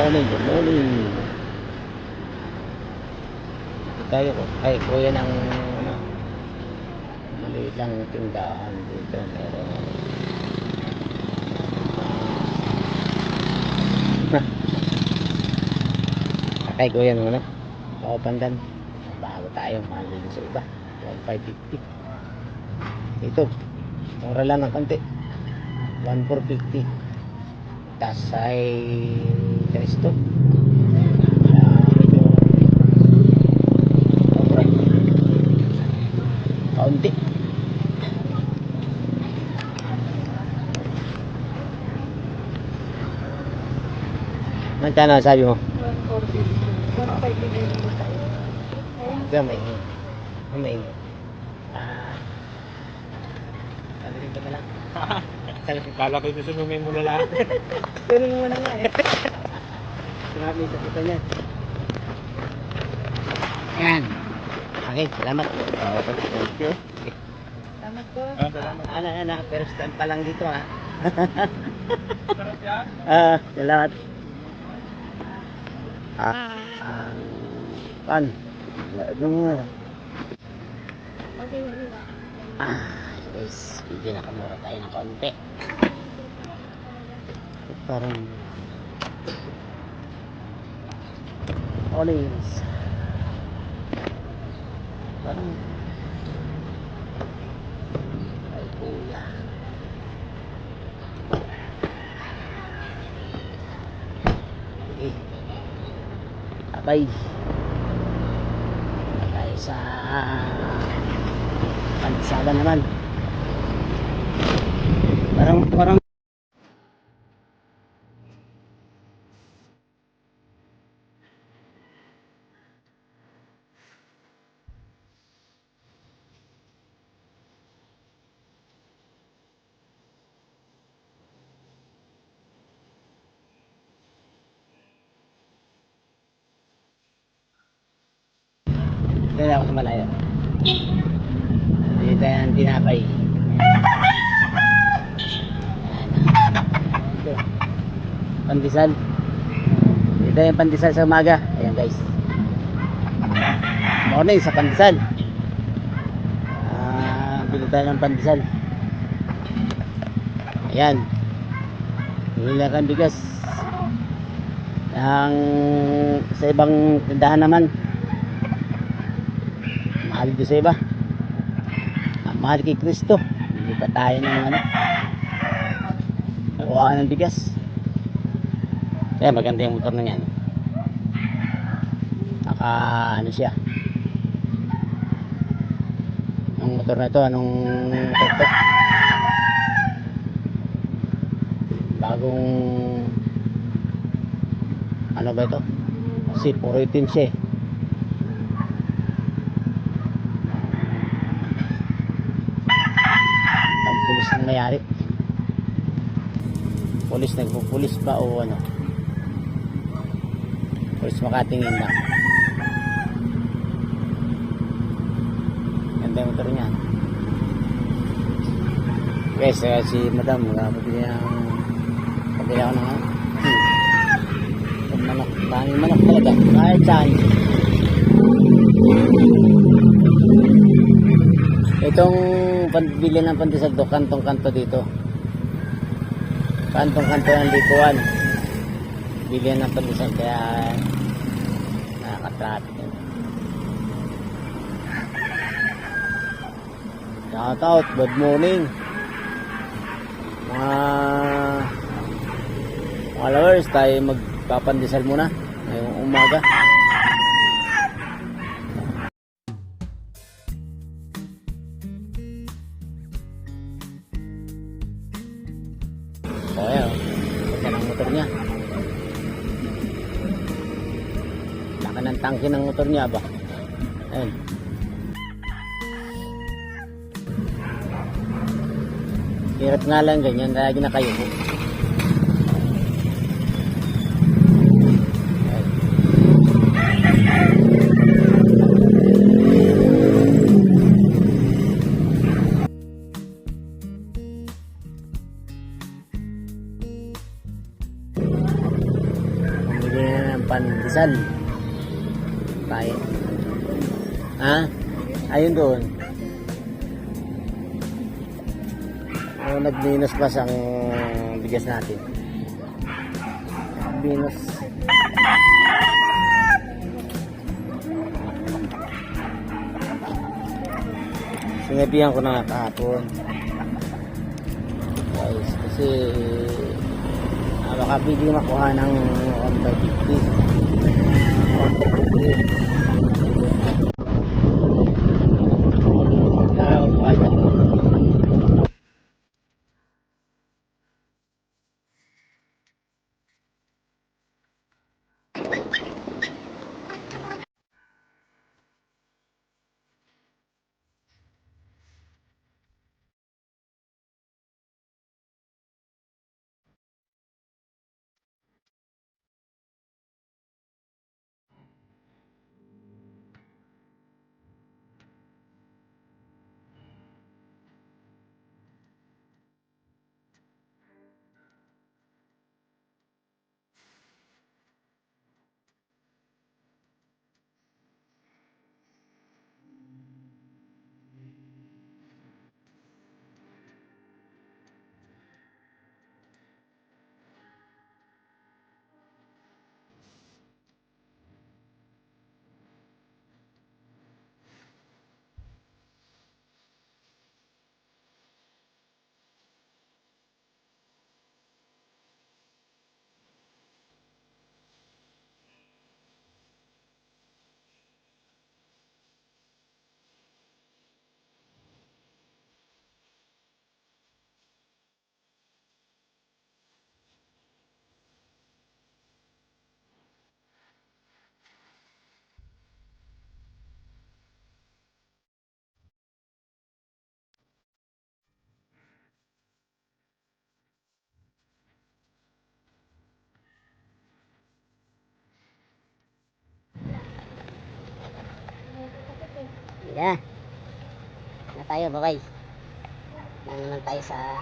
Morning, good morning. Tayo ko ay kuya ng ano, maliit lang tindahan dito. Meron kay kuya ng ano, Pandan. Bago tayo malili sa iba 1,550. Ito mura lang ng konti 1,450. Tas ay Cristo kaunti. Magkano sabi mo? 1,450. May sabi ka na lang. Kala ko ito sumumay mo na lahat. Pero mo na nga eh. Sinabi sa kita niya. Yan. Okay, salamat. Thank you. Salamat po. Ano, pero stand pa lang dito ha. Sarap yan. Salamat. Pan. Okay. Guys, hindi nakamura tayo ng konti. Parang olis. Parang ay kuya. Okay. Abay. Tayo sa Pansala naman. Parang kaya ako sa malayo. Dito yung tinapay. Ito. Pandesal. Dito yung pandesal sa umaga. Ayan guys. Morning sa pandesal. Bili tayo ng pandesal. Ayan. Bili na kang bigas. Sa ibang tindahan naman mahal dito sa iba. Mahal kay Cristo. Hindi pa tayo ng ano, nakuha ng bigas. Kaya maganda yung motor na yan. Ano siya, ang motor na ito anong ito, bagong ano ba ito, C418 siya eh. Pulis ang mayari. Pulis, nagpupulis pa o ano, pulis makatingin lang. Ganda yung motor niya guys. Si madam pabili ako ng manok. Daming manok talaga kahit saan. Itong pambili ng pandesal do, kantong-kanto dito. Kantong-kanto ng likuan. Bilihan ng pandesal kaya nakaka-traffic. Shout out, good morning. Mga followers, tayo magpapandesal muna ngayong umaga. O ayan, ganda ng motor niya. Laki ng tangke ng motor niya ba. Ayan. Hirap nga lang ganyan, lagi na kayo po. Ha? Ayun doon. Nag-minus pa ang bigas natin. Minus. Sinabihan ko na kahapon. Guys, kasi baka pwede makuha ng 150. Yeah. Na tayo, bye-bye. Na naman tayo sa